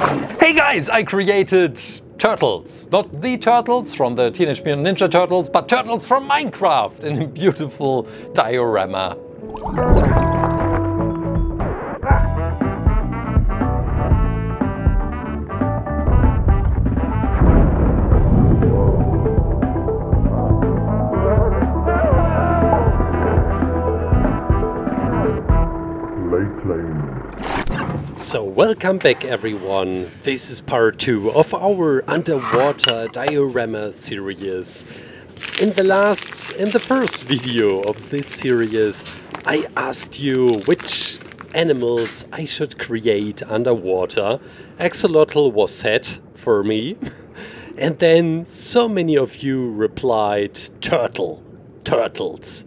Hey guys, I created turtles. Not the turtles from the Teenage Mutant Ninja Turtles, but turtles from Minecraft in a beautiful diorama. ClayClaim. So welcome back everyone, this is part 2 of our Underwater Diorama Series. In the first video of this series I asked you which animals I should create underwater. Axolotl was set for me and then so many of you replied turtles.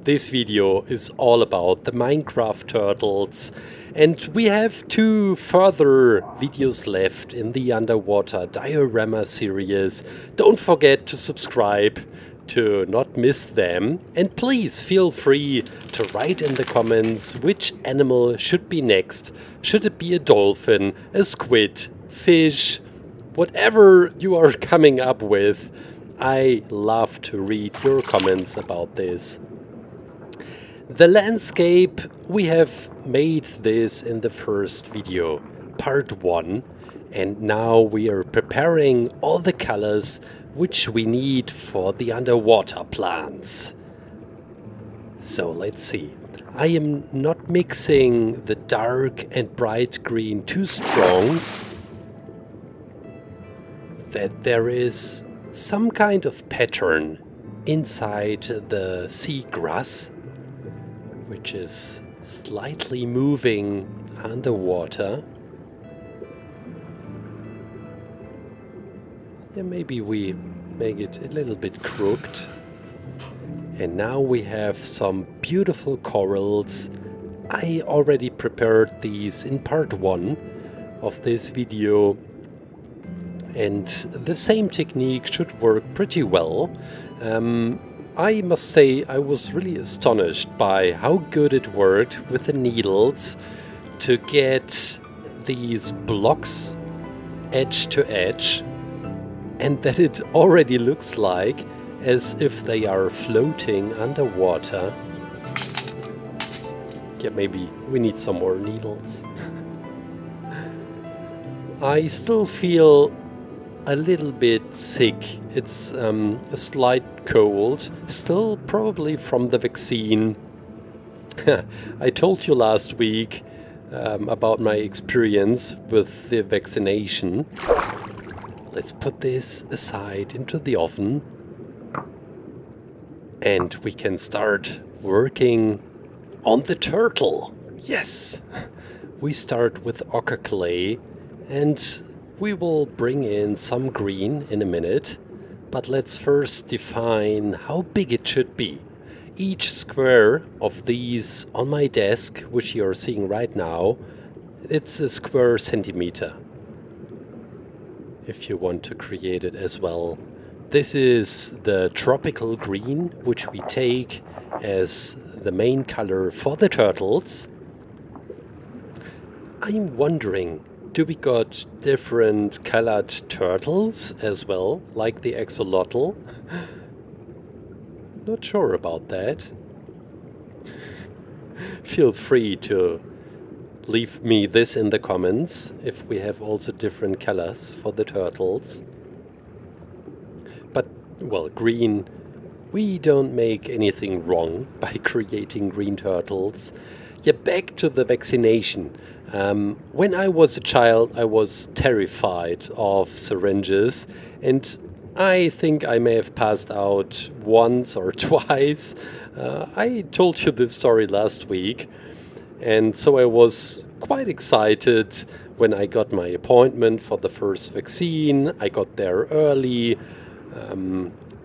This video is all about the Minecraft turtles. And we have 2 further videos left in the Underwater Diorama Series. Don't forget to subscribe to not miss them. And please feel free to write in the comments which animal should be next. Should it be a dolphin, a squid, fish, whatever you are coming up with. I love to read your comments about this. The landscape, we have made this in the first video, part 1, and now we are preparing all the colors which we need for the underwater plants. So let's see. I am not mixing the dark and bright green too strong, that there is some kind of pattern inside the seagrass, which is slightly moving underwater. Yeah, maybe we make it a little bit crooked. And now we have some beautiful corals. I already prepared these in part 1 of this video. And the same technique should work pretty well. I must say I was really astonished by how good it worked with the needles to get these blocks edge to edge, and that it already looks like as if they are floating underwater. Yeah, maybe we need some more needles. I still feel a little bit sick. It's a slight cold, still probably from the vaccine. I told you last week about my experience with the vaccination. Let's put this aside into the oven and we can start working on the turtle. Yes, we start with ochre clay and we will bring in some green in a minute, but let's first define how big it should be. Each square of these on my desk, which you are seeing right now, it's a square centimeter. If you want to create it as well. This is the tropical green, which we take as the main color for the turtles. I'm wondering, do we got different colored turtles as well, like the axolotl? Not sure about that. Feel free to leave me this in the comments if we have also different colors for the turtles. But, well, green, we don't make anything wrong by creating green turtles. Yeah, back to the vaccination. When I was a child, I was terrified of syringes, and I think I may have passed out once or twice. I told you this story last week, and so I was quite excited when I got my appointment for the first vaccine. I got there early.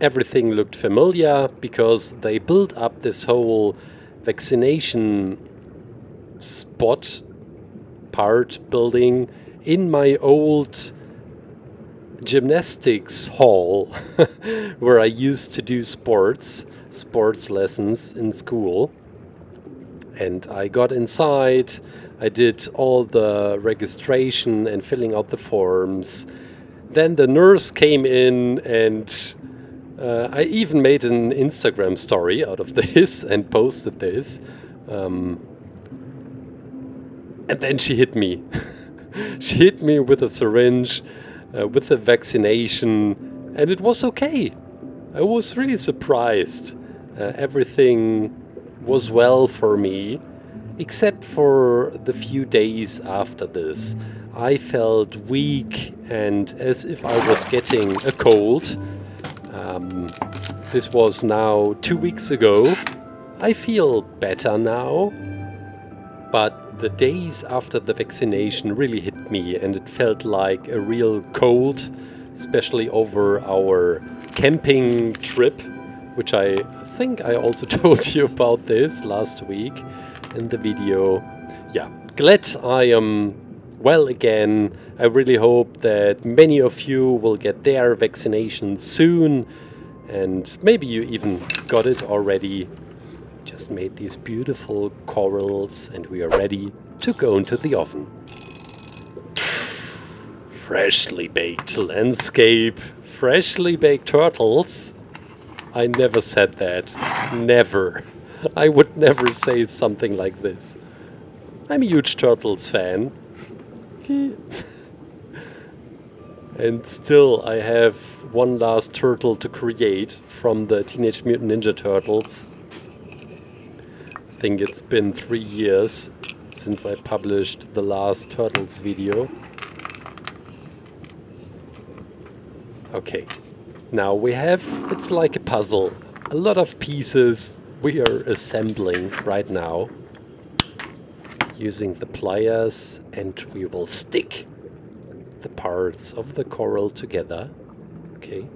Everything looked familiar because they built up this whole vaccination spot part building in my old gymnastics hall where I used to do sports lessons in school. And I got inside, I did all the registration and filling out the forms. Then the nurse came in, and I even made an Instagram story out of this and posted this. And then she hit me. She hit me with a syringe, with the vaccination, and it was okay. I was really surprised. Everything was well for me, except for the few days after this. I felt weak and as if I was getting a cold. This was now 2 weeks ago. I feel better now, but the days after the vaccination really hit me, and it felt like a real cold, especially over our camping trip, which I think I also told you about this last week in the video. Yeah, glad I am well again. I really hope that many of you will get their vaccination soon, and maybe you even got it already. Just made these beautiful corals, and we are ready to go into the oven. Freshly baked landscape, freshly baked turtles. I never said that. Never. I would never say something like this. I'm a huge Turtles fan. And still I have one last turtle to create from the Teenage Mutant Ninja Turtles. I think it's been 3 years since I published the last Turtles video. Okay, now we have, it's like a puzzle, a lot of pieces we are assembling right now using the pliers, and we will stick the parts of the coral together. Okay,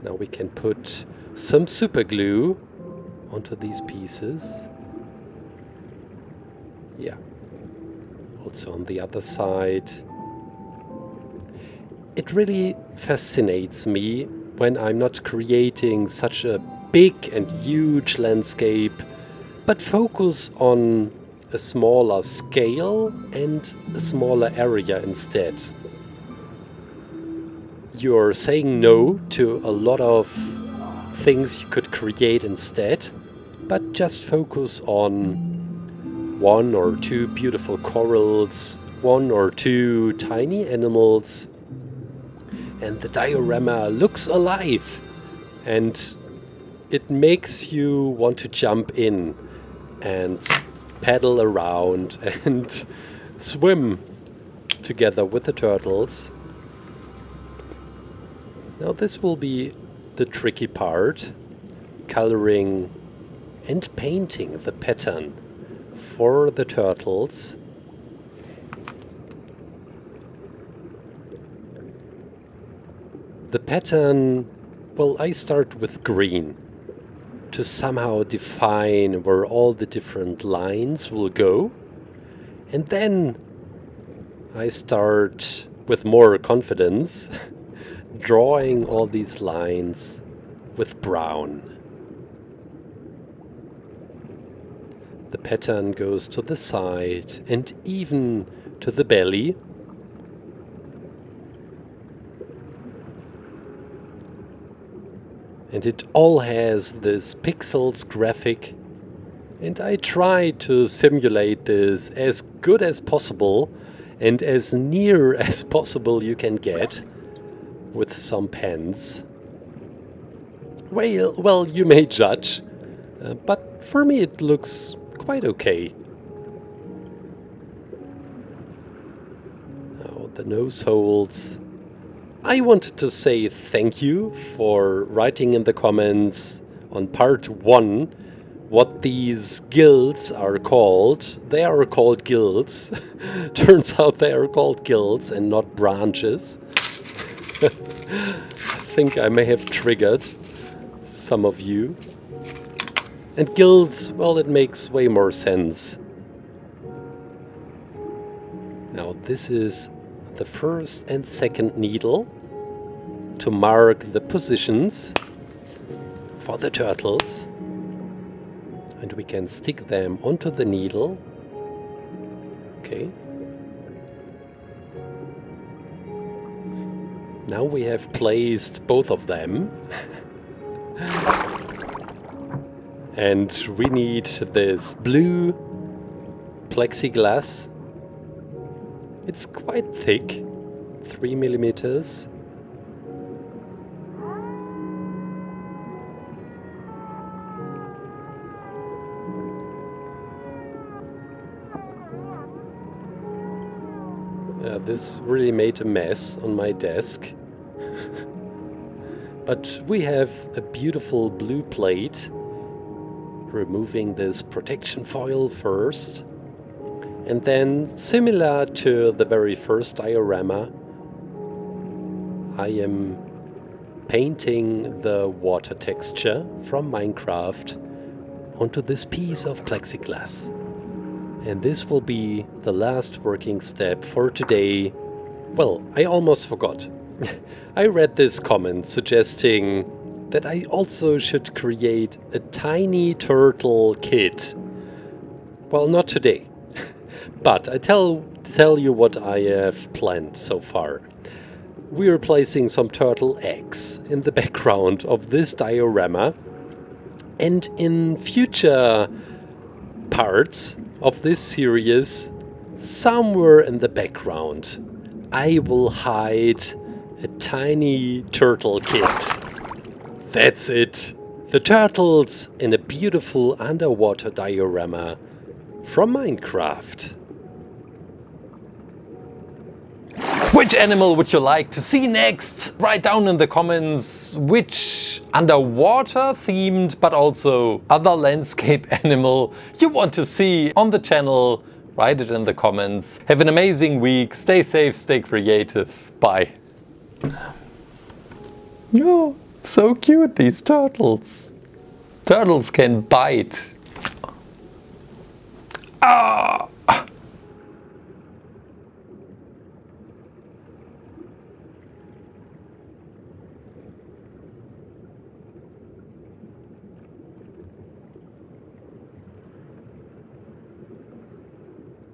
now we can put some super glue onto these pieces. Yeah, also on the other side. It really fascinates me when I'm not creating such a big and huge landscape, but focus on a smaller scale and a smaller area instead. You're saying no to a lot of things you could create instead, but just focus on 1 or 2 beautiful corals, 1 or 2 tiny animals, and the diorama looks alive, and it makes you want to jump in and paddle around and swim together with the turtles. Now this will be the tricky part, coloring and painting the pattern for the turtles. The pattern, well, I start with green to somehow define where all the different lines will go. And then I start with more confidence drawing all these lines with brown. The pattern goes to the side and even to the belly. And it all has this pixels graphic, and I try to simulate this as good as possible and as near as possible you can get with some pens. Well, you may judge, but for me it looks quite okay. Now the nose holes. I wanted to say thank you for writing in the comments on part 1 what these guilds are called. They are called guilds. Turns out they are called guilds and not branches. I think I may have triggered some of you. And guilds, well, it makes way more sense. Now this is the first and second needle to mark the positions for the turtles. And we can stick them onto the needle. Okay. Now we have placed both of them. And we need this blue plexiglass. It's quite thick, 3 millimeters. This really made a mess on my desk. But we have a beautiful blue plate. Removing this protection foil first. And then, similar to the very first diorama, I am painting the water texture from Minecraft onto this piece of plexiglass. And this will be the last working step for today. Well, I almost forgot. I read this comment suggesting that I also should create a tiny turtle kit. Well, not today. But I tell you what I have planned so far. We are placing some turtle eggs in the background of this diorama. And in future parts of this series, somewhere in the background, I will hide a tiny turtle kit. That's it! The turtles in a beautiful underwater diorama from Minecraft. Which animal would you like to see next? Write down in the comments which underwater themed but also other landscape animal you want to see on the channel. Write it in the comments. Have an amazing week. Stay safe, stay creative. Bye. Oh, so cute, these turtles. Turtles can bite. Ah!